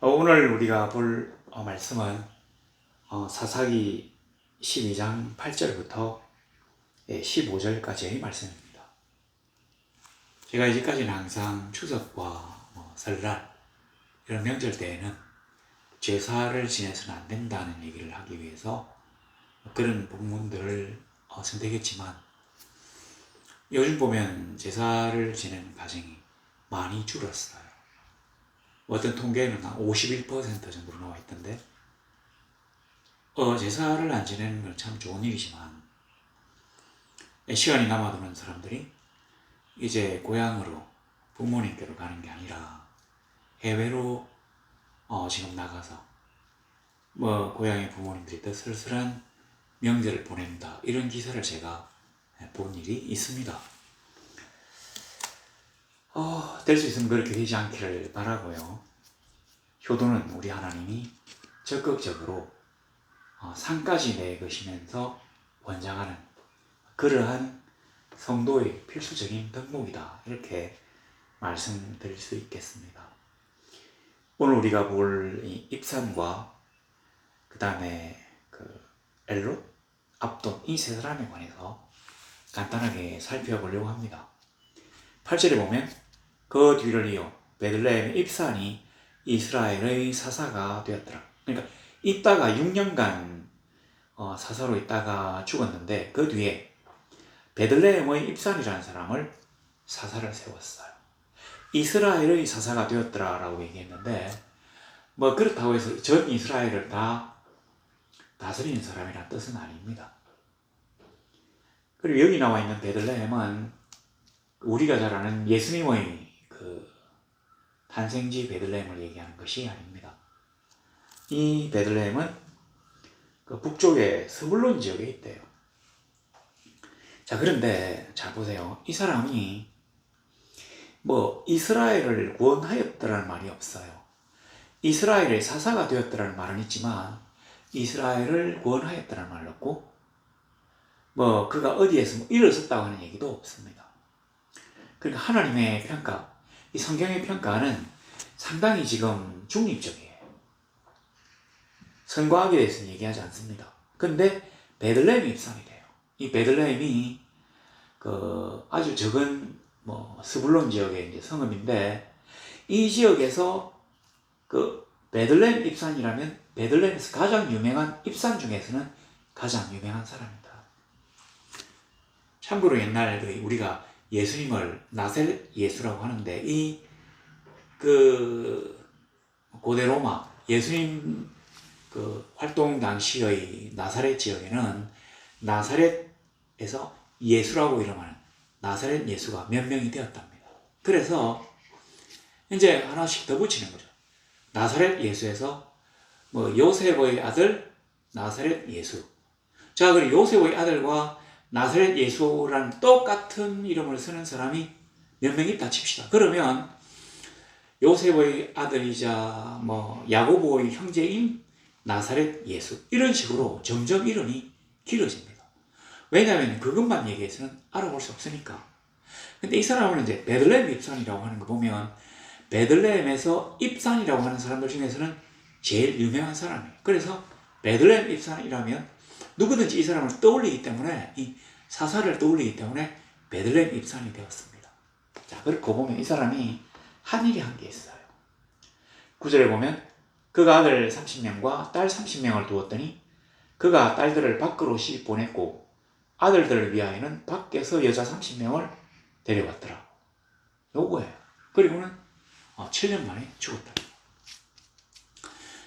오늘 우리가 볼 말씀은 사사기 12장 8절부터 15절까지의 말씀입니다. 제가 이제까지는 항상 추석과 설날 이런 명절 때에는 제사를 지내서는 안 된다는 얘기를 하기 위해서 그런 본문들을 선택했지만, 요즘 보면 제사를 지내는 가정이 많이 줄었어요. 어떤 통계에는 한 51% 정도로 나와 있던데, 제사를 안 지내는 건 참 좋은 일이지만, 시간이 남아도는 사람들이 이제 고향으로 부모님께로 가는 게 아니라 해외로 지금 나가서 고향의 부모님들이 더 쓸쓸한 명절을 보낸다, 이런 기사를 제가 본 일이 있습니다. 될 수 있으면 그렇게 되지 않기를 바라고요. 효도는 우리 하나님이 적극적으로 상까지 내거시면서 권장하는 그러한 성도의 필수적인 덕목이다, 이렇게 말씀드릴 수 있겠습니다. 오늘 우리가 볼 이 입산과 그 다음에 엘롯, 압돈, 이 세 사람에 관해서 간단하게 살펴보려고 합니다. 8절에 보면 그 뒤를 이어 베들레헴의 입산이 이스라엘의 사사가 되었더라. 그러니까 있다가 6년간 사사로 있다가 죽었는데, 그 뒤에 베들레헴의 입산이라는 사람을 사사를 세웠어요. 이스라엘의 사사가 되었더라 라고 얘기했는데, 그렇다고 해서 전 이스라엘을 다 다스리는 사람이란 뜻은 아닙니다. 그리고 여기 나와 있는 베들레헴은 우리가 잘 아는 예수님의 탄생지 베들레헴을 얘기하는 것이 아닙니다. 이 베들레헴은 북쪽의 스불론 지역에 있대요. 자, 그런데 잘 보세요. 이 사람이 이스라엘을 구원하였더라는 말이 없어요. 이스라엘의 사사가 되었더라는 말은 있지만 이스라엘을 구원하였더라는 말은 없고, 그가 어디에서 일을 썼다고 하는 얘기도 없습니다. 그러니까 하나님의 평가, 이 성경의 평가는 상당히 지금 중립적이에요. 선과 악에 대해서는 얘기하지 않습니다. 근데 베들레헴이 입산이 돼요. 이 베들레헴이 아주 적은 스불론 지역의 이제 성읍인데, 이 지역에서 베들레헴 입산이라면 베들레헴에서 가장 유명한 입산 중에서는 가장 유명한 사람이다. 참고로 옛날 우리가 예수님을 나사렛 예수라고 하는데, 이 고대 로마 예수님 활동 당시의 나사렛 지역에는 나사렛에서 예수라고 이름하는 나사렛 예수가 몇 명이 되었답니다. 그래서 이제 하나씩 더 붙이는 거죠. 나사렛 예수에서 요셉의 아들 나사렛 예수. 자, 그리고 요셉의 아들과 나사렛 예수라는 똑같은 이름을 쓰는 사람이 몇 명 있다 칩시다. 그러면 요셉의 아들이자 야고보의 형제인 나사렛 예수, 이런 식으로 점점 이름이 길어집니다. 왜냐하면 그것만 얘기해서는 알아볼 수 없으니까. 근데 이 사람은 이제 베들레헴 입산이라고 하는 거 보면 베들레헴에서 입산이라고 하는 사람들 중에서는 제일 유명한 사람이에요. 그래서 베들레헴 입산이라면 누구든지 이 사람을 떠올리기 때문에, 이 사사를 떠올리기 때문에 베들레헴 입산이 되었습니다. 자, 그렇고 보면 이 사람이 한 일이 한 게 있어요. 9절에 보면 그가 아들 30명과 딸 30명을 두었더니 그가 딸들을 밖으로 시집 보냈고 아들들을 위하여는 밖에서 여자 30명을 데려왔더라. 요거예요. 그리고는 7년 만에 죽었다.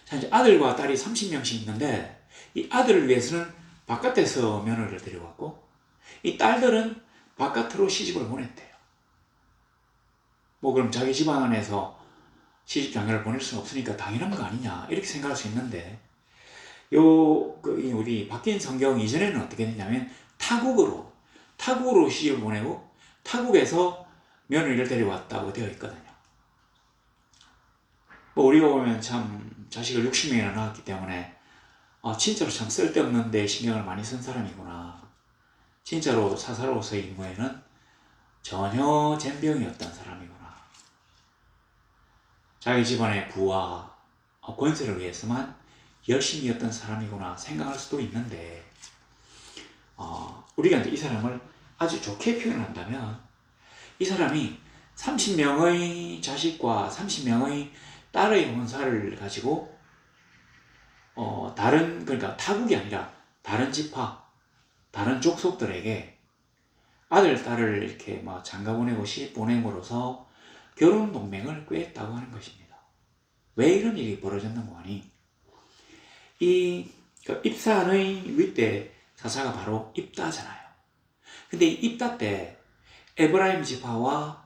자, 이제 아들과 딸이 30명씩 있는데, 이 아들을 위해서는 바깥에서 며느리를 데려왔고, 이 딸들은 바깥으로 시집을 보냈대요. 그럼 자기 집안에서 시집 장녀를 보낼 수는 없으니까 당연한 거 아니냐, 이렇게 생각할 수 있는데, 우리 바뀐 성경 이전에는 어떻게 됐냐면 타국으로 시집을 보내고 타국에서 며느리를 데려왔다고 되어 있거든요. 우리가 보면 참 자식을 60명이나 낳았기 때문에 진짜로 참 쓸데없는 데 신경을 많이 쓴 사람이구나. 진짜로 사사로서의 임무에는 전혀 젬병이었던 사람이구나. 자기 집안의 부와 권세를 위해서만 열심히 했던 사람이구나 생각할 수도 있는데, 우리가 이제 이 사람을 아주 좋게 표현한다면, 이 사람이 30명의 자식과 30명의 딸의 혼사를 가지고 다른, 그러니까 타국이 아니라 다른 지파, 다른 족속들에게 아들, 딸을 이렇게 막 장가 보내고 시집 보냄으로써 결혼 동맹을 꾀했다고 하는 것입니다. 왜 이런 일이 벌어졌는가 하니, 그 입산의 윗대 사사가 바로 입다잖아요. 근데 이 입다 때 에브라임 지파와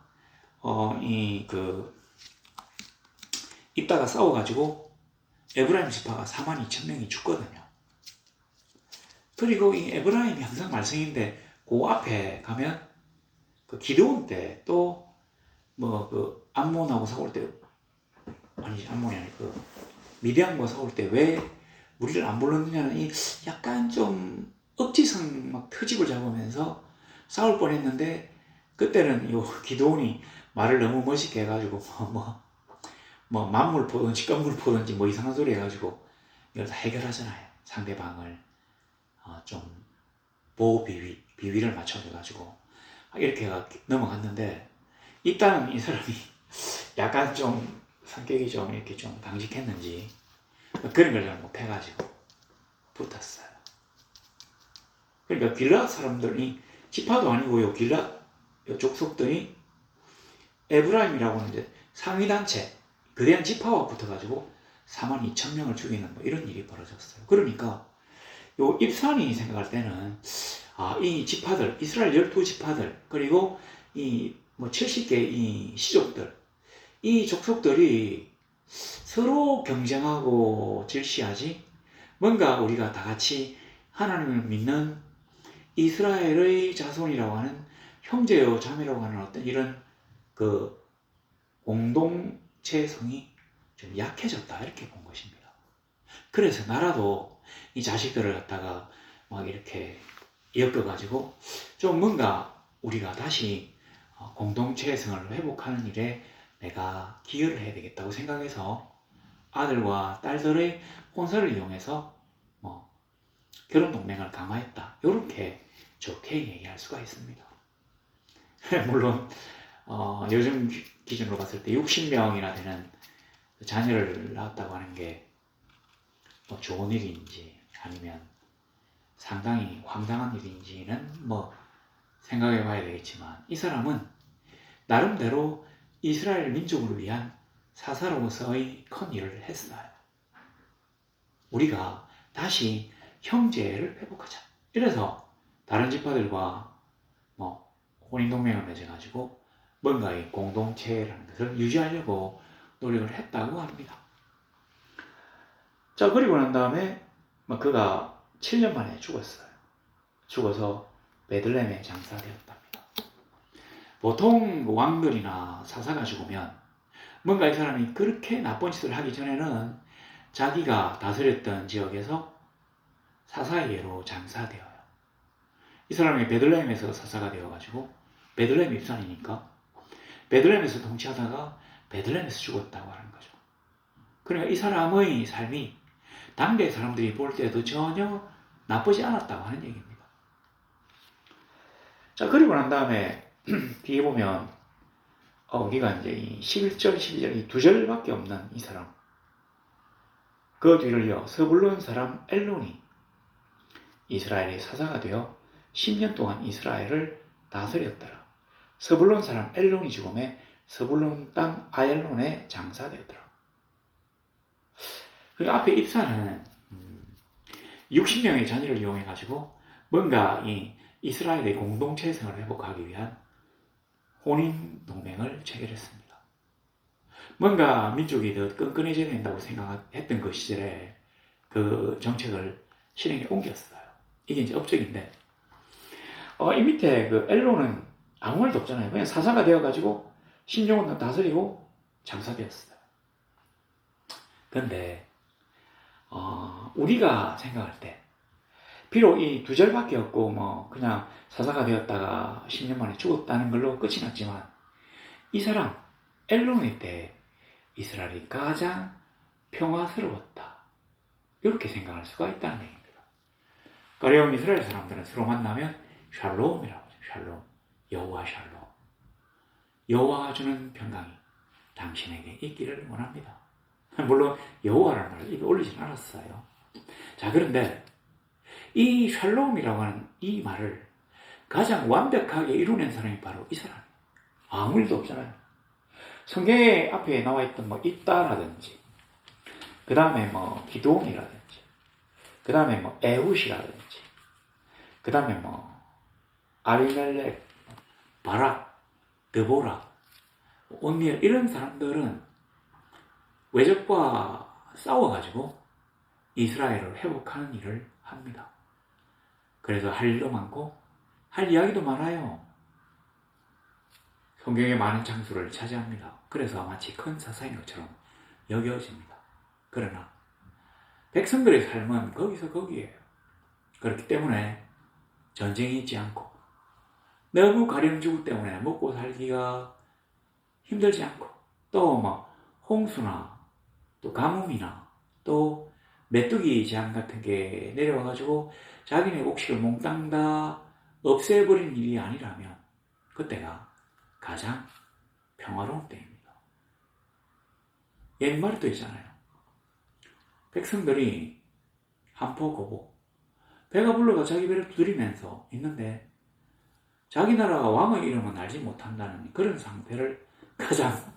입다가 싸워가지고 에브라임 지파가 42,000명이 죽거든요. 그리고 이 에브라임이 항상 말씀인데, 그 앞에 가면 그 기드온 때 또 뭐 그 암몬하고 싸울 때, 아니지, 암몬이 아니고 그 미디안과 싸울 때 왜 우리를 안 불렀느냐는, 이 약간 좀 억지성 막 트집을 잡으면서 싸울 뻔했는데, 그때는 요 기드온이 말을 너무 멋있게 해가지고 뭐 만물 포든지 껌물 포든지 뭐 이상한 소리 해가지고 이걸 다 해결하잖아요. 상대방을 좀 보호 비위를 맞춰줘가지고 이렇게 넘어갔는데, 일단은 이 사람이 약간 좀 성격이 좀 이렇게 좀 당직했는지 그런 걸 잘 못해가지고 붙었어요. 그러니까 길랏 사람들이, 지파도 아니고요, 길랏 족속들이 에브라임이라고 하는 이제 상위단체, 거대한 지파와 붙어가지고 42,000명을 죽이는 뭐 이런 일이 벌어졌어요. 그러니까 요 입산이 생각할 때는, 이 지파들, 이스라엘 12지파들, 그리고 이 뭐 70개 이 시족들, 이 족속들이 서로 경쟁하고 질시하지, 뭔가 우리가 다 같이 하나님을 믿는 이스라엘의 자손이라고 하는, 형제요 자매라고 하는 어떤 이런 그 공동체성이 좀 약해졌다, 이렇게 본 것입니다. 그래서 나라도 이 자식들을 갖다가 막 이렇게 엮어가지고 좀 뭔가 우리가 다시 공동체성을 회복하는 일에 내가 기여를 해야 되겠다고 생각해서 아들과 딸들의 혼사를 이용해서 뭐 결혼 동맹을 강화했다, 이렇게 좋게 얘기할 수가 있습니다. 물론 요즘 기준으로 봤을 때 60명이나 되는 자녀를 낳았다고 하는 게 뭐 좋은 일인지 아니면 상당히 황당한 일인지는 뭐 생각해 봐야 되겠지만, 이 사람은 나름대로 이스라엘 민족을 위한 사사로서의 큰 일을 했어요. 우리가 다시 형제를 회복하자. 이래서 다른 지파들과 뭐 혼인동맹을 맺어가지고 뭔가의 공동체라는 것을 유지하려고 노력을 했다고 합니다. 자, 그리고 난 다음에 그가 7년 만에 죽었어요. 죽어서 베들레헴에 장사되었답니다. 보통 왕들이나 사사가 죽으면 뭔가 이 사람이 그렇게 나쁜 짓을 하기 전에는 자기가 다스렸던 지역에서 사사의 예로 장사되어요. 이 사람이 베들레헴에서 사사가 되어가지고, 베들레헴 입산이니까 베들레헴에서 통치하다가 베들레헴에서 죽었다고 하는 거죠. 그러니까 이 사람의 삶이 당대 사람들이 볼 때도 전혀 나쁘지 않았다고 하는 얘기입니다. 자, 그리고 난 다음에 뒤에 보면 우리가 이제 이 11절, 12절 이 두 절밖에 없는 이 사람, 그 뒤를요, 서불론 사람 엘론이 이스라엘의 사사가 되어 10년 동안 이스라엘을 다스렸더라. 서불론 사람 엘론이 죽음에 서불론 땅 아엘론에 장사되었더라. 그 앞에 입사는 60명의 자녀를 이용해가지고 뭔가 이 이스라엘의 공동체성을 회복하기 위한 혼인 동맹을 체결했습니다. 뭔가 민족이 더 끈끈해져야 된다고 생각했던 그 시절에 그 정책을 실행에 옮겼어요. 이게 이제 업적인데, 이 밑에 그 엘론은 아무 말도 없잖아요. 그냥 사사가 되어가지고 신종은 다스리고 장사되었어요. 그런데 우리가 생각할 때 비록 이 두 절밖에 없고 뭐 그냥 사사가 되었다가 10년 만에 죽었다는 걸로 끝이 났지만, 이 사람 엘론의 때 이스라엘이 가장 평화스러웠다. 이렇게 생각할 수가 있다는 얘기입니다. 가령 이스라엘 사람들은 서로 만나면 샬롬이라고 하죠. 샬롬. 여호와 샬롬. 여호와가 주는 평강이 당신에게 있기를 원합니다. 물론 여호와라는 말을 입에 올리진 않았어요. 자, 그런데 이 샬롬이라고 하는 이 말을 가장 완벽하게 이루어낸 사람이 바로 이 사람이에요. 아무 일도 없잖아요. 성경에 앞에 나와 있던 뭐 입다라든지, 그 다음에 뭐 기드온이라든지, 그 다음에 뭐 에훗이라든지, 그 다음에 뭐 아비멜렉, 바락, 드보라, 온니엘 이런 사람들은 외적과 싸워가지고 이스라엘을 회복하는 일을 합니다. 그래서 할 일도 많고 할 이야기도 많아요. 성경의 많은 장수를 차지합니다. 그래서 마치 큰 사사인 것처럼 여겨집니다. 그러나 백성들의 삶은 거기서 거기에요. 그렇기 때문에 전쟁이 있지 않고 너무 가령주구 때문에 먹고 살기가 힘들지 않고 또 뭐 홍수나 또 가뭄이나 또 메뚜기 재앙 같은 게 내려와가지고 자기네 옥식을 몽땅 다 없애버린 일이 아니라면 그때가 가장 평화로운 때입니다. 옛말에 또 있잖아요. 백성들이 한포고보 배가 불러가 자기 배를 두드리면서 있는데 자기 나라가 왕의 이름은 알지 못한다는 그런 상태를 가장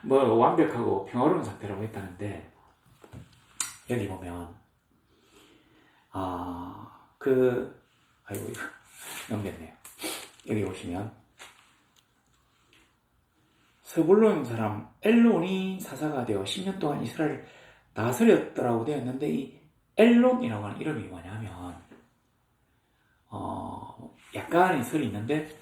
완벽하고 평화로운 상태라고 했다는데 여기 보면 아이고 이거 넘겼네요. 여기 보시면 스불론 사람 엘론이 사사가 되어 10년 동안 이스라엘을 다스렸더라고 되어 있는데 이 엘론이라고 하는 이름이 뭐냐면 약간의 설이 있는데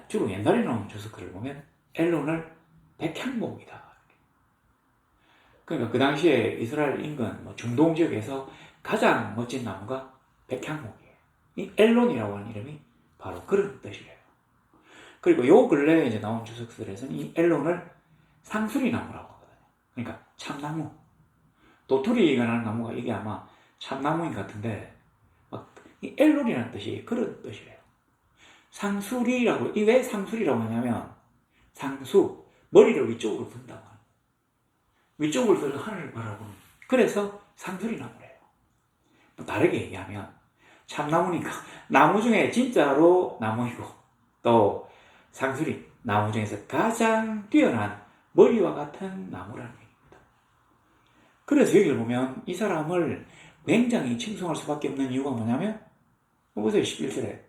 주로 옛날에 나온 주석글을 보면 엘론을 백향목이다. 그러니까 그 당시에 이스라엘 인근 중동 지역에서 가장 멋진 나무가 백향목이에요. 이 엘론이라고 하는 이름이 바로 그런 뜻이에요. 그리고 요 근래에 이제 나온 주석설에서는 이 엘론을 상수리 나무라고 하거든요. 그러니까 참나무. 도토리가 나는 나무가 이게 아마 참나무인 것 같은데 이 엘론이라는 뜻이 그런 뜻이에요. 상수리라고, 이 왜 상수리라고 하냐면 상수, 머리를 위쪽으로 든다고 하는 위쪽을 들어 하늘을 바라보는 그래서 상수리 나무래요. 다르게 얘기하면 참나무니까 나무 중에 진짜로 나무이고 또 상수리, 나무 중에서 가장 뛰어난 머리와 같은 나무라는 얘기입니다. 그래서 여기를 보면 이 사람을 굉장히 칭송할 수밖에 없는 이유가 뭐냐면 보세요. 11절에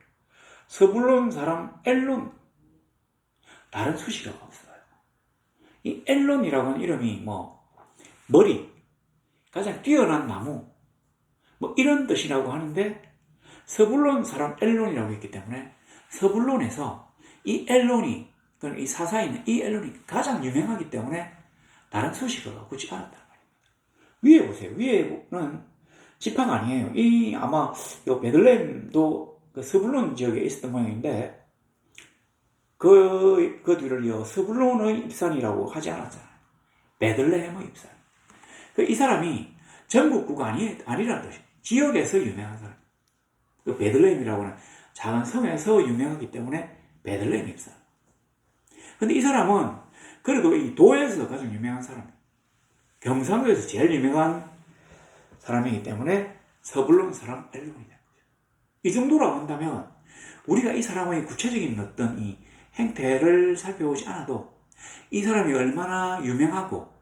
스불론 사람 엘론 다른 수식어가 없어요. 이 엘론이라고 하는 이름이 머리, 가장 뛰어난 나무 이런 뜻이라고 하는데 스불론 사람 엘론이라고 했기 때문에 스불론에서 이 엘론이 이 사사에 있는 이 엘론이 가장 유명하기 때문에 다른 수식어가 굳이 않았단 말입니다. 위에 보세요. 위에는 지파가 아니에요. 이 아마 요 베들레헴도 그 스불론 지역에 있었던 모양인데 그 뒤를 스불론의 입산이라고 하지 않았잖아요. 베들레헴의 입산. 이 사람이 전국구가 아니라는 뜻이에요. 지역에서 유명한 사람. 그 베들레헴이라고 하는 작은 섬에서 유명하기 때문에 베들레헴 입산. 근데 이 사람은 그래도 이 도에서 가장 유명한 사람이에요. 경상도에서 제일 유명한 사람이기 때문에 스불론 사람 엘론이 된 거죠. 이 정도라고 한다면 우리가 이 사람의 구체적인 어떤 이 행태를 살펴보지 않아도 이 사람이 얼마나 유명하고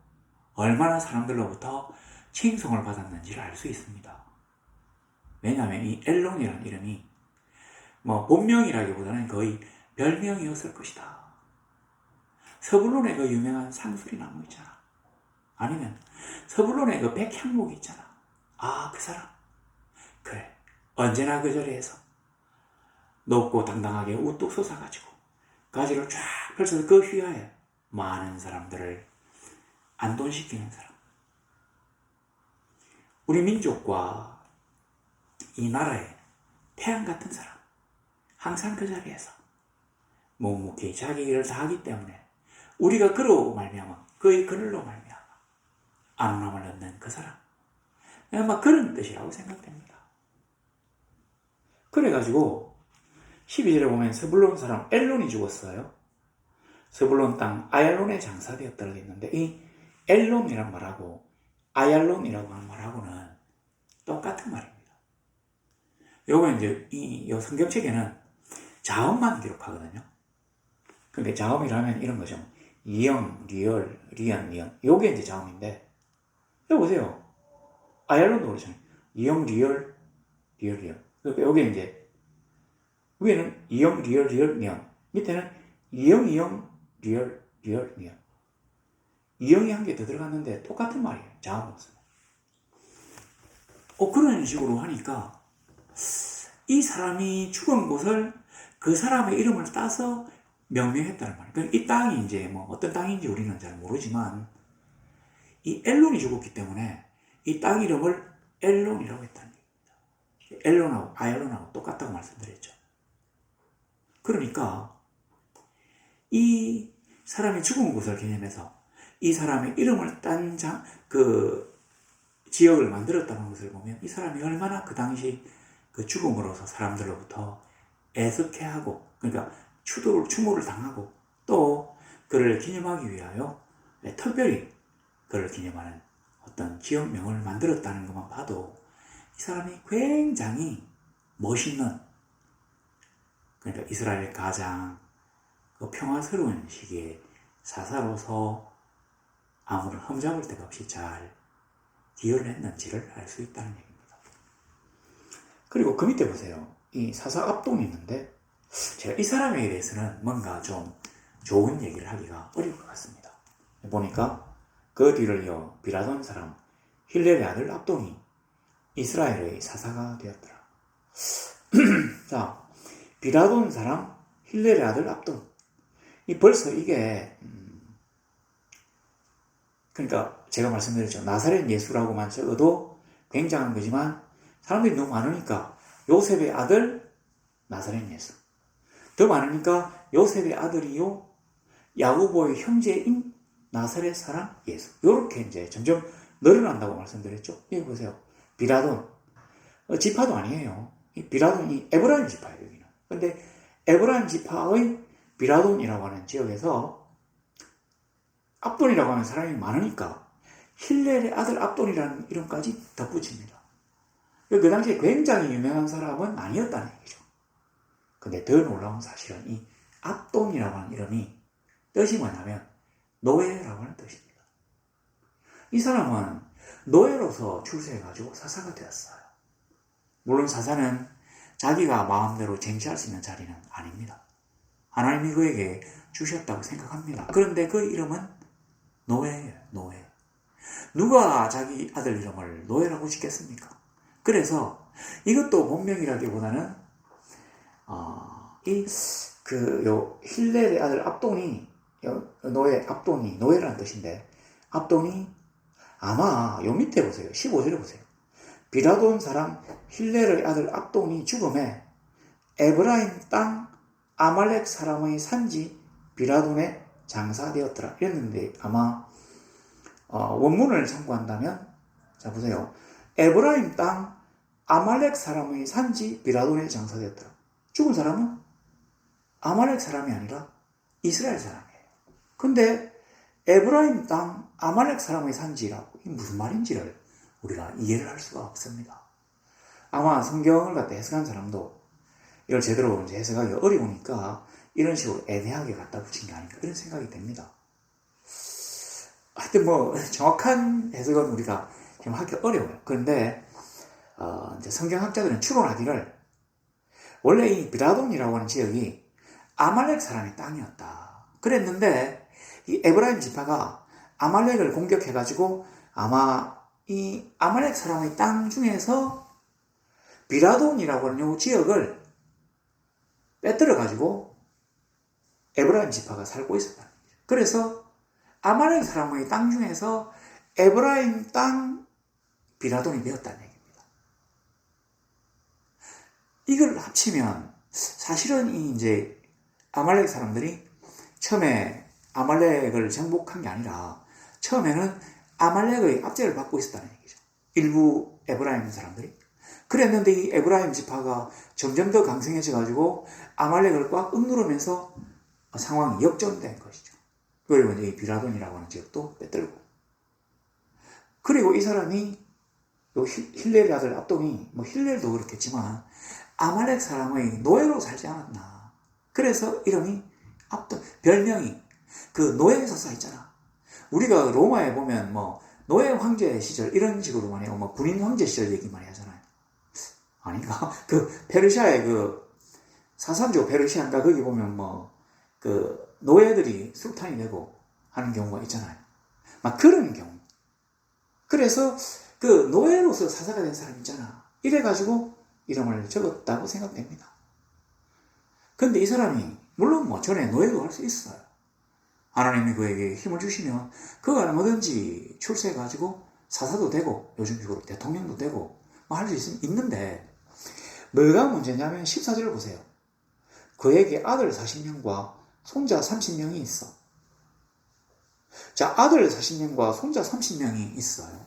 얼마나 사람들로부터 칭송을 받았는지를 알 수 있습니다. 왜냐하면 이 엘론이라는 이름이 본명이라기보다는 거의 별명이었을 것이다. 스불론의 그 유명한 상수리 나무 있잖아. 아니면 스불론의 그 백향목이 있잖아. 그 사람. 그래. 언제나 그 자리에서 높고 당당하게 우뚝 솟아가지고 가지를 쫙 펼쳐서 그 휘하에 많은 사람들을 안돈시키는 사람. 우리 민족과 이 나라의 태양 같은 사람. 항상 그 자리에서 묵묵히 자기 일을 다 하기 때문에 우리가 그로 말미암아 그의 그늘로 말미암아 안온함을 얻는 그 사람. 아마 그런 뜻이라고 생각됩니다. 그래가지고 12절에 보면 스불론 사람 엘론이 죽었어요. 스불론 땅 아얄론에 장사되었다고 있는데 이 엘론이란 말하고 아얄론이라고 하는 말하고는 똑같은 말입니다. 요거 이제 이 성경책에는 자음만 기록하거든요. 그러니까 자음이라면 이런 거죠. 이영, 리얼, 리안, 리언. 요게 이제 자음인데 여기 보세요. 아얄론도 그렇잖아요. 이영, 리얼, 리언. 그러니까 요게 이제 위에는 이영, 리얼, 리언. 밑에는 이영, 리얼, 리언. 이영이 한 개 더 들어갔는데 똑같은 말이에요. 자음으로서. 그런 식으로 하니까 이 사람이 죽은 곳을 그 사람의 이름을 따서 명명했다는 말이에요. 그러니까 이 땅이 이제 뭐 어떤 땅인지 우리는 잘 모르지만 이 엘론이 죽었기 때문에 이 땅 이름을 엘론이라고 했다는 얘기입니다. 엘론하고 아얄론하고 똑같다고 말씀드렸죠. 그러니까 이 사람이 죽은 곳을 기념해서 이 사람의 이름을 딴 지역을 만들었다는 것을 보면 이 사람이 얼마나 그 당시 그 죽음으로서 사람들로부터 애석해하고 그러니까 추모를 당하고 또 그를 기념하기 위하여 특별히 그를 기념하는 어떤 지역명을 만들었다는 것만 봐도 이 사람이 굉장히 멋있는 그러니까 이스라엘 가장 그 평화스러운 시기에 사사로서 아무런 흠잡을 데가 없이 잘 기여를 했는지를 알 수 있다는 얘기입니다. 그리고 그 밑에 보세요. 이 사사 압동이 있는데 제가 이 사람에 대해서는 뭔가 좀 좋은 얘기를 하기가 어려울 것 같습니다. 보니까 그 뒤를 이어 비라돈 사람 힐렐의 아들 압동이 이스라엘의 사사가 되었더라. 자, 비라돈 사람 힐렐의 아들 압동. 벌써 이게 그러니까 제가 말씀드렸죠. 나사렛 예수라고만 적어도 굉장한 거지만 사람들이 너무 많으니까 요셉의 아들 나사렛 예수. 더 많으니까 요셉의 아들이요 야고보의 형제인 나사렛 사람 예수. 요렇게 이제 점점 늘어난다고 말씀드렸죠. 여기 보세요. 비라돈. 지파도 아니에요. 이 비라돈이 에브라임 지파예요, 여기는. 근데 에브라임 지파의 비라돈이라고 하는 지역에서 압돈이라고 하는 사람이 많으니까 힐렐의 아들 압돈이라는 이름까지 덧붙입니다. 그 당시에 굉장히 유명한 사람은 아니었다는 얘기죠. 근데 더 놀라운 사실은 이 압돈이라고 하는 이름이 뜻이 뭐냐면 노예라고 하는 뜻입니다. 이 사람은 노예로서 출세해가지고 사사가 되었어요. 물론 사사는 자기가 마음대로 쟁취할 수 있는 자리는 아닙니다. 하나님이 그에게 주셨다고 생각합니다. 그런데 그 이름은 노예예요. 노예. 누가 자기 아들 이름을 노예라고 짓겠습니까? 그래서 이것도 본명이라기보다는 힐렐의 아들 압돈이 압돈이 노예라는 뜻인데 압돈이 아마 요 밑에 보세요. 15절에 보세요. 비라돈 사람 힐렐의 아들 압돈이 죽음에 에브라임 땅 아말렉 사람의 산지 비라돈에 장사되었더라. 이랬는데 아마 원문을 참고한다면 자 보세요. 에브라임 땅 아말렉 사람의 산지 비라돈에 장사되었더라. 죽은 사람은 아말렉 사람이 아니라 이스라엘 사람이에요. 근데 에브라임 땅 아말렉 사람의 산지라고 이게 무슨 말인지를 우리가 이해를 할 수가 없습니다. 아마 성경을 갖다 해석한 사람도 이걸 제대로 이제 해석하기가 어려우니까 이런 식으로 애매하게 갖다 붙인 게 아닌가 이런 생각이 됩니다. 하여튼 뭐 정확한 해석은 우리가 지금 하기 어려워요. 그런데 이제 성경학자들은 추론하기를 원래 이 비라돈이라고 하는 지역이 아말렉 사람의 땅이었다. 그랬는데 이 에브라임 지파가 아말렉을 공격해가지고 아마 이 아말렉 사람의 땅 중에서 비라돈이라고 하는 이 지역을 빼들어가지고 에브라임 지파가 살고 있었다. 그래서 아말렉 사람의 땅 중에서 에브라임 땅 비라돈이 되었다는 얘기입니다. 이걸 합치면 사실은 이제 아말렉 사람들이 처음에 아말렉을 정복한 게 아니라 처음에는 아말렉의 압제를 받고 있었다는 얘기죠. 일부 에브라임 사람들이. 그랬는데 이 에브라임 지파가 점점 더 강성해져가지고 아말렉을 꽉 억누르면서 상황이 역전된 것이죠. 그리고 이제 이 비라돈이라고 하는 지역도 빼들고. 그리고 이 사람이 요 힐렐의 아들 압돈이 뭐 힐렐도 그렇겠지만 아말렉 사람의 노예로 살지 않았나. 그래서 이름이 압돈, 별명이 그 노예에서 쌓였잖아. 우리가 로마에 보면 뭐 노예 황제 시절 이런 식으로 많이 하고 뭐 군인 황제 시절 얘기 많이 하잖아요. 아닌가? 그 페르시아의 그 사산조 페르시아인가 거기 보면 뭐 그 노예들이 술탄이 되고 하는 경우가 있잖아요. 막 그런 경우. 그래서 그 노예로서 사사가 된 사람 있잖아. 이래가지고 이름을 적었다고 생각됩니다. 근데 이 사람이 물론 뭐 전에 노예도 할 수 있어요. 하나님이 그에게 힘을 주시면 그가 얼마든지 출세해가지고 사사도 되고 요즘식으로 대통령도 되고 뭐 할 수 있는데 뭐가 문제냐면 14절을 보세요. 그에게 아들 40명과 손자 30명이 있어. 자, 아들 40명과 손자 30명이 있어요.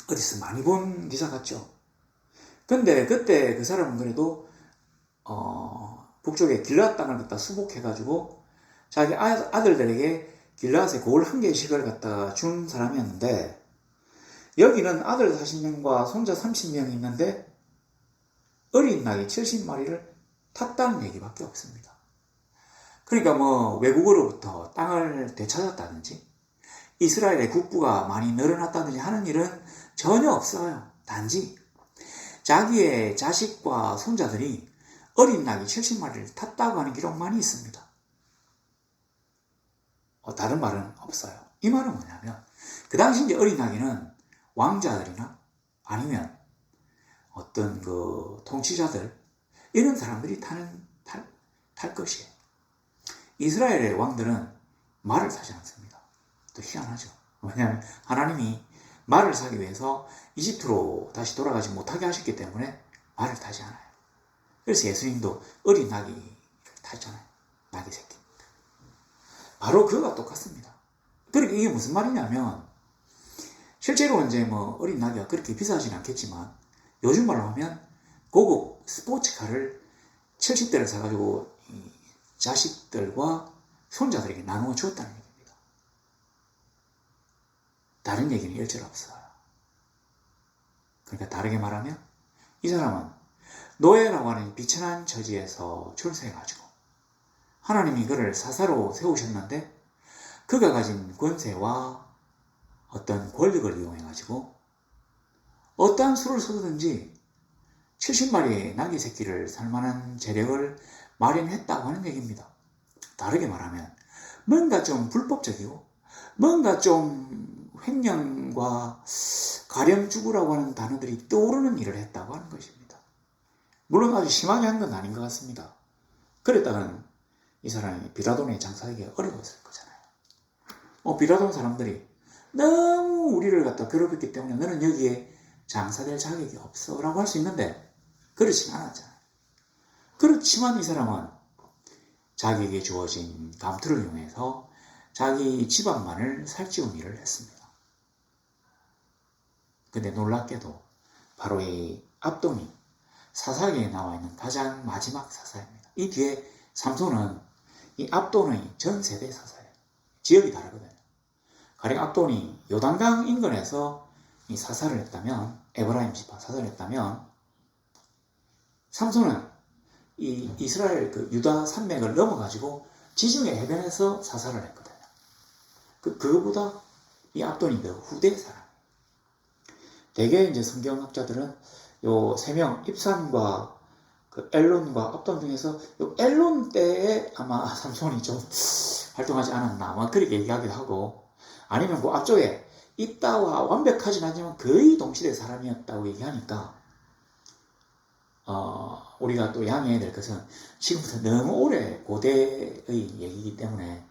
어디서 많이 본 기사 같죠? 근데 그때 그 사람은 그래도 북쪽에 길앗 땅을 갖다 수복해가지고 자기 아들들에게 길앗의 고을 한 개씩을 갖다 준 사람이었는데 여기는 아들 40명과 손자 30명이 있는데 어린 나귀 70마리를 탔다는 얘기밖에 없습니다. 그러니까 뭐 외국으로부터 땅을 되찾았다든지 이스라엘의 국부가 많이 늘어났다든지 하는 일은 전혀 없어요. 단지 자기의 자식과 손자들이 어린 나귀 70마리를 탔다고 하는 기록만이 있습니다. 다른 말은 없어요. 이 말은 뭐냐면 그 당시 이제 어린 나귀는 왕자들이나 아니면 어떤 그 통치자들 이런 사람들이 탈 것이에요. 이스라엘의 왕들은 말을 타지 않습니다. 또 희한하죠. 왜냐하면 하나님이 말을 사기 위해서 이집트로 다시 돌아가지 못하게 하셨기 때문에 말을 타지 않아요. 그래서 예수님도 어린 나귀를 타잖아요. 나귀 새끼. 바로 그거가 똑같습니다. 그러니까 이게 무슨 말이냐면 실제로 이제 뭐 어린 나귀가 그렇게 비싸진 않겠지만 요즘 말로 하면 고급 스포츠카를 70대를 사가지고 자식들과 손자들에게 나누어 주었다는 얘기입니다. 다른 얘기는 일절 없어요. 그러니까 다르게 말하면 이 사람은 노예라고 하는 비천한 처지에서 출세해가지고 하나님이 그를 사사로 세우셨는데 그가 가진 권세와 어떤 권력을 이용해가지고 어떠한 수를 써든지 70마리의 나귀 새끼를 살만한 재력을 마련했다고 하는 얘기입니다. 다르게 말하면 뭔가 좀 불법적이고 뭔가 좀 횡령과 가렴주구라고 하는 단어들이 떠오르는 일을 했다고 하는 것입니다. 물론 아주 심하게 한 건 아닌 것 같습니다. 그랬다면 이 사람이 비라돈에 장사하기 어려웠을 거잖아요. 비라돈 사람들이 너무 우리를 갖다 괴롭혔기 때문에 너는 여기에 장사될 자격이 없어 라고 할 수 있는데 그렇진 않았잖아요. 그렇지만 이 사람은 자기에게 주어진 감투를 이용해서 자기 집안만을 살찌운 일을 했습니다. 근데 놀랍게도 바로 이 압돈이 사사기에 나와 있는 가장 마지막 사사입니다. 이 뒤에 삼손은 이 압돈의 전 세대 사사예요. 지역이 다르거든요. 가령 압돈이 요단강 인근에서 이 사사를 했다면 에브라임 지파 사사를 했다면 삼손은 이 이스라엘 그 유다 산맥을 넘어가지고 지중해 해변에서 사사를 했거든요. 그거보다 이 압돈이 더 후대 사람. 대개 이제 성경학자들은 요 세 명 입산과 그 엘론과 압돈 중에서 요 엘론 때에 아마 삼손이 좀 활동하지 않았나 아마 그렇게 얘기하기도 하고 아니면 그 앞쪽에 있다와 완벽하진 않지만 거의 동시대 사람이었다고 얘기하니까 우리가 또 양해해야 될 것은 지금부터 너무 오래 고대의 얘기이기 때문에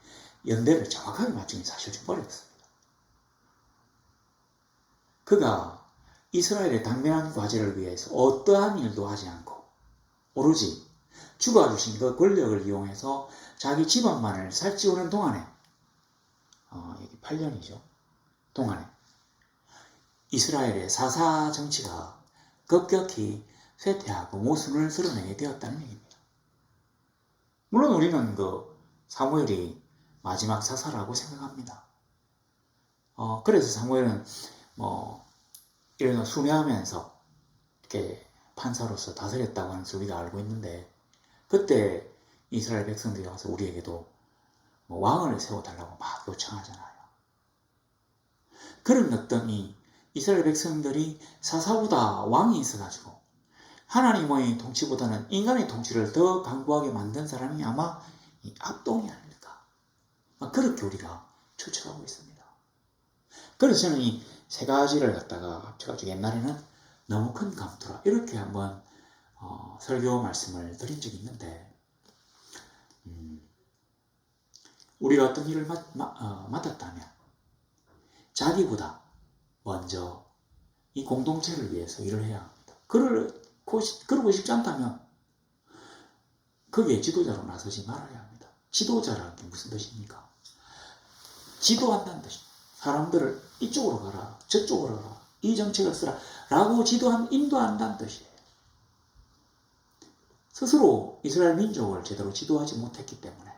연대를 정확하게 맞추기 사실 좀 어렵습니다. 그가 이스라엘의 당면한 과제를 위해서 어떠한 일도 하지 않고 오로지 주가 주신 그 권력을 이용해서 자기 집안만을 살찌우는 동안에 여기 8년이죠. 동안에 이스라엘의 사사 정치가 급격히 쇠퇴하고 모순을 드러내게 되었다는 얘기입니다. 물론 우리는 그 사무엘이 마지막 사사라고 생각합니다. 그래서 사무엘은 이런 순회하면서 이렇게 판사로서 다스렸다고 하는 우리가 알고 있는데, 그때 이스라엘 백성들이 와서 우리에게도 왕을 세워달라고 막 요청하잖아요. 그런 어떤 이 이스라엘 백성들이 사사보다 왕이 있어가지고 하나님의 통치보다는 인간의 통치를 더 강구하게 만든 사람이 아마 이 압동이 아닐까, 그렇게 우리가 추측하고 있습니다. 그래서 저는 이 세 가지를 갖다가 합쳐가지고 옛날에는 너무 큰 감투라 이렇게 한번 설교 말씀을 드린 적이 있는데, 우리가 어떤 일을 맡았다면 자기보다 먼저 이 공동체를 위해서 일을 해야 합니다. 그러고 싶지 않다면 거기에 지도자로 나서지 말아야 합니다. 지도자라는 게 무슨 뜻입니까? 지도한다는 뜻입니다. 사람들을 이쪽으로 가라, 저쪽으로 가라, 이 정책을 쓰라 라고 인도한다는 뜻이에요. 스스로 이스라엘 민족을 제대로 지도하지 못했기 때문에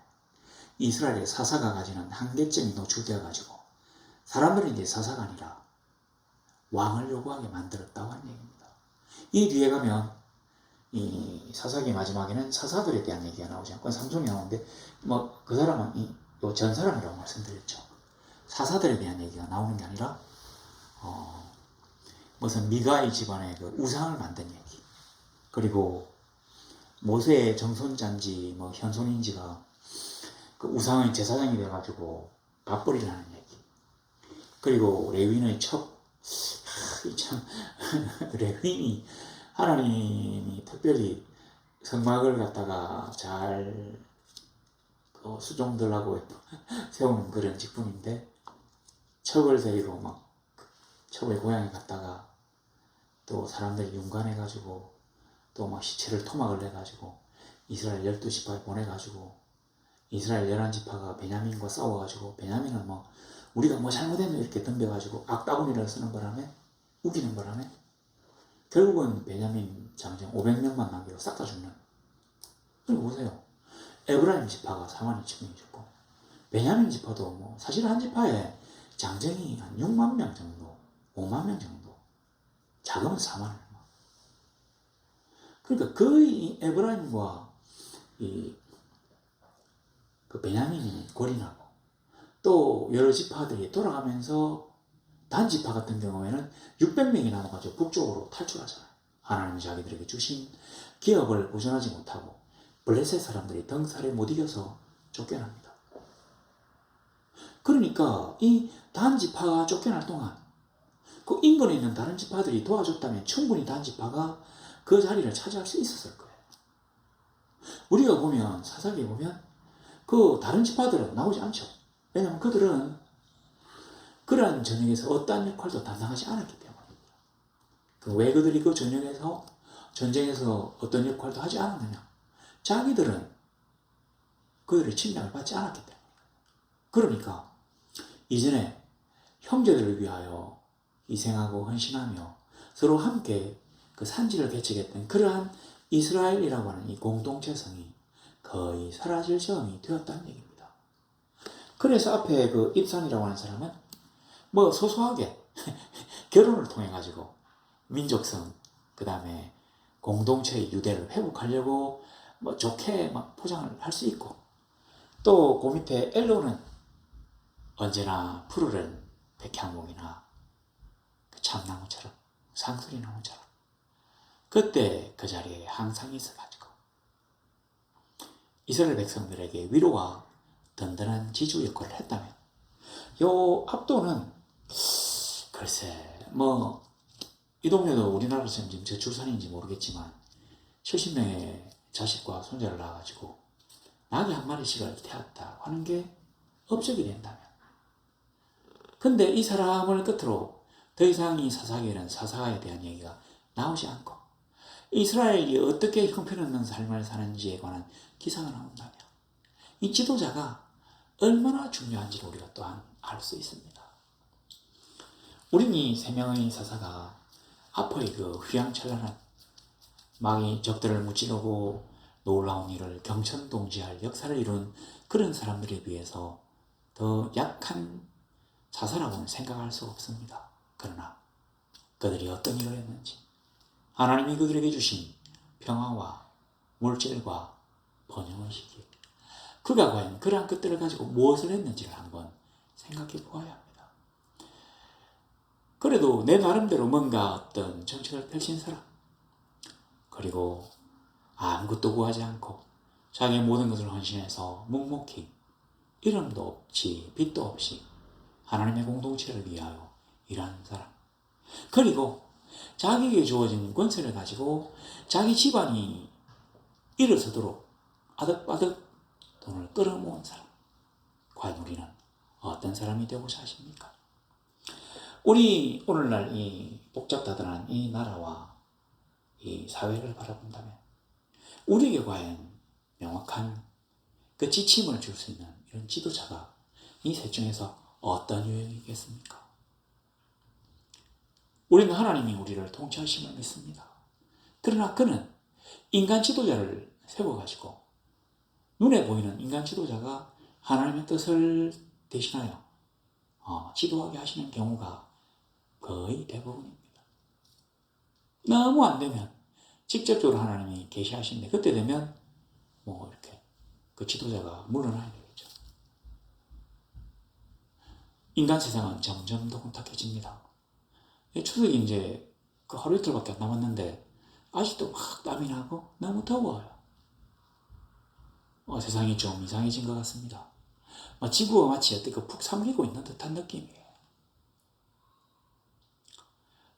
이스라엘의 사사가 가지는 한계점이 노출되어 가지고 사람들은 이제 사사가 아니라 왕을 요구하게 만들었다고 하는 얘기입니다. 이 뒤에 가면 이 사사기 마지막에는 사사들에 대한 얘기가 나오지 않고 삼손이 나오는데 그 사람은 전 사람이라고 말씀드렸죠. 사사들에 대한 얘기가 나오는 게 아니라 무슨 미가의 집안의 그 우상을 만든 얘기, 그리고 모세의 정손잔지 현손인지가 그 우상의 제사장이 돼가지고 밥벌이를 하는 얘기, 그리고 레위인의 레위인이 하나님이 특별히 성막을 갖다가 잘 수종들하고 세우는 그런 직분인데, 척을 데리고 척의 고향에 갔다가 또 사람들이 윤관해가지고 또 시체를 토막을 내가지고 이스라엘 12지파에 보내가지고 이스라엘 11지파가 베냐민과 싸워가지고 베냐민은 우리가 잘못했네 이렇게 덤벼가지고 악다구니를 쓰는 바람에, 우기는 바람에 결국은 베냐민 장정 500명만 남기고 싹 다 죽는. 그리고 보세요. 에브라임 지파가 42,000명이 죽고 베냐민 지파도 사실 한 지파에 장정이 한 6만 명 정도, 5만 명 정도, 작으면 4만 명. 그러니까 거의 에브라임과 그 베냐민이 골인하고 또 여러 지파들이 돌아가면서 단지파 같은 경우에는 600명이 남아가지고 북쪽으로 탈출하잖아요. 하나님이 자기들에게 주신 기업을 보존하지 못하고 블레셋 사람들이 등살에 못 이겨서 쫓겨납니다. 그러니까 이 단지파가 쫓겨날 동안 그 인근에 있는 다른 지파들이 도와줬다면 충분히 단지파가 그 자리를 차지할 수 있었을 거예요. 우리가 보면 사사기에 보면 그 다른 지파들은 나오지 않죠. 왜냐하면 그들은 그러한 전역에서 어떠한 역할도 담당하지 않았기 때문입니다. 왜 그들이 그 전쟁에서 어떤 역할도 하지 않았느냐? 자기들은 그들의 침략을 받지 않았기 때문입니다. 그러니까 이전에 형제들을 위하여 희생하고 헌신하며 서로 함께 그 산지를 개척했던 그러한 이스라엘이라고 하는 이 공동체성이 거의 사라질 시험이 되었다는 얘기입니다. 그래서 앞에 그 입산이라고 하는 사람은 소소하게 결혼을 통해 가지고 민족성, 그 다음에 공동체의 유대를 회복하려고 좋게 포장을 할 수 있고, 또 그 밑에 엘로는 언제나 푸르른 백향목이나 참나무처럼, 상수리나무처럼 그때 그 자리에 항상 있어가지고 이스라엘 백성들에게 위로와 든든한 지주 역할을 했다면, 요 압도는 글쎄 이 동네도 우리나라처럼 지금 저출산인지 모르겠지만 70명의 자식과 손자를 낳아가지고 낙이 한 마리씩을 태웠다 하는 게 업적이 된다면, 근데 이 사람을 끝으로 더 이상 이 사사기에는 사사에 대한 얘기가 나오지 않고 이스라엘이 어떻게 형편없는 삶을 사는지에 관한 기사가 나온다면 이 지도자가 얼마나 중요한지를 우리가 또한 알 수 있습니다. 우린 이 세 명의 사사가 앞의 그 휘황찬란한 막이 적들을 무찌르고 놀라운 일을 경천동지할 역사를 이룬 그런 사람들에 비해서 더 약한 자사라고는 생각할 수 없습니다. 그러나 그들이 어떤 일을 했는지, 하나님이 그들에게 주신 평화와 물질과 번영의식이, 그가 과연 그러한 것들을 가지고 무엇을 했는지를 한번 생각해 보아야 합니다. 그래도 내 나름대로 뭔가 어떤 정책을 펼친 사람, 그리고 아무것도 구하지 않고 자기의 모든 것을 헌신해서 묵묵히 이름도 없이 빚도 없이 하나님의 공동체를 위하여 일하는 사람, 그리고 자기에게 주어진 권세를 가지고 자기 집안이 일어서도록 아득바득 돈을 끌어모은 사람, 과연 우리는 어떤 사람이 되고자 하십니까? 우리 오늘날 이 복잡다단한 이 나라와 이 사회를 바라본다면 우리에게 과연 명확한 그 지침을 줄 수 있는 이런 지도자가 이 셋 중에서 어떤 유형이겠습니까? 우리는 하나님이 우리를 통치하심을 믿습니다. 그러나 그는 인간 지도자를 세워가지고 눈에 보이는 인간 지도자가 하나님의 뜻을 대신하여 지도하게 하시는 경우가 거의 대부분입니다. 너무 안 되면 직접적으로 하나님이 계시하시는데 그때 되면 이렇게 그 지도자가 물러나야 되겠죠. 인간 세상은 점점 더 혼탁해집니다. 추석이 이제 그 하루 이틀밖에 안 남았는데 아직도 막 땀이 나고 너무 더워요. 세상이 좀 이상해진 것 같습니다. 지구가 마치 어떻게 푹 잠기고 있는 듯한 느낌이에요.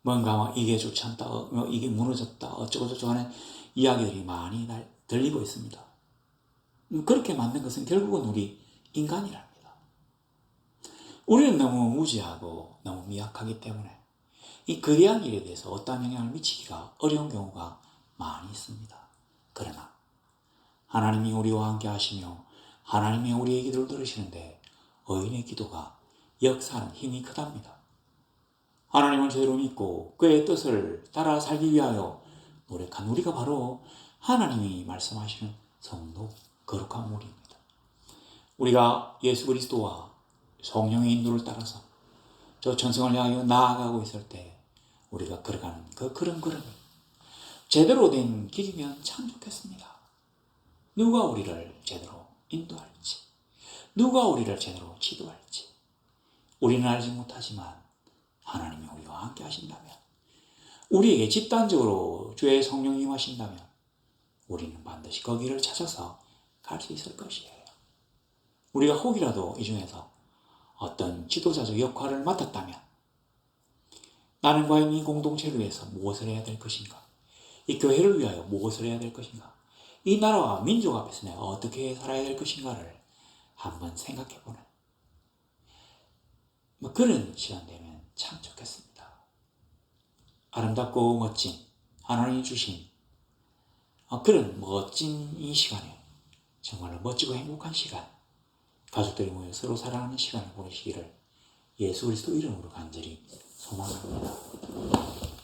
뭔가 이게 좋지 않다, 이게 무너졌다, 어쩌고저쩌고 하는 이야기들이 많이 들리고 있습니다. 그렇게 만든 것은 결국은 우리 인간이랍니다. 우리는 너무 무지하고 너무 미약하기 때문에 이 거대한 일에 대해서 어떠한 영향을 미치기가 어려운 경우가 많이 있습니다. 그러나 하나님이 우리와 함께 하시며 하나님이 우리의 기도를 들으시는데 의인의 기도가 역사하는 힘이 크답니다. 하나님을 제대로 믿고 그의 뜻을 따라 살기 위하여 노력한 우리가 바로 하나님이 말씀하시는 성도, 거룩한 무리입니다. 우리가 예수 그리스도와 성령의 인도를 따라서 저 천성을 향하여 나아가고 있을 때 우리가 걸어가는 그 걸음걸음이 제대로 된 길이면 참 좋겠습니다. 누가 우리를 제대로 인도할지, 누가 우리를 제대로 지도할지 우리는 알지 못하지만 하나님이 우리와 함께 하신다면, 우리에게 집단적으로 주의 성령이 임하신다면 우리는 반드시 거기를 찾아서 갈 수 있을 것이에요. 우리가 혹이라도 이 중에서 어떤 지도자적 역할을 맡았다면 나는 과연 이 공동체를 위해서 무엇을 해야 될 것인가? 이 교회를 위하여 무엇을 해야 될 것인가? 이 나라와 민족 앞에서 내가 어떻게 살아야 될 것인가를 한번 생각해보는 그런 시간 되면 참 좋겠습니다. 아름답고 멋진 하나님이 주신 그런 멋진 이 시간에 정말로 멋지고 행복한 시간, 가족들이 모여 서로 사랑하는 시간을 보내시기를 예수 그리스도 이름으로 간절히 소망합니다.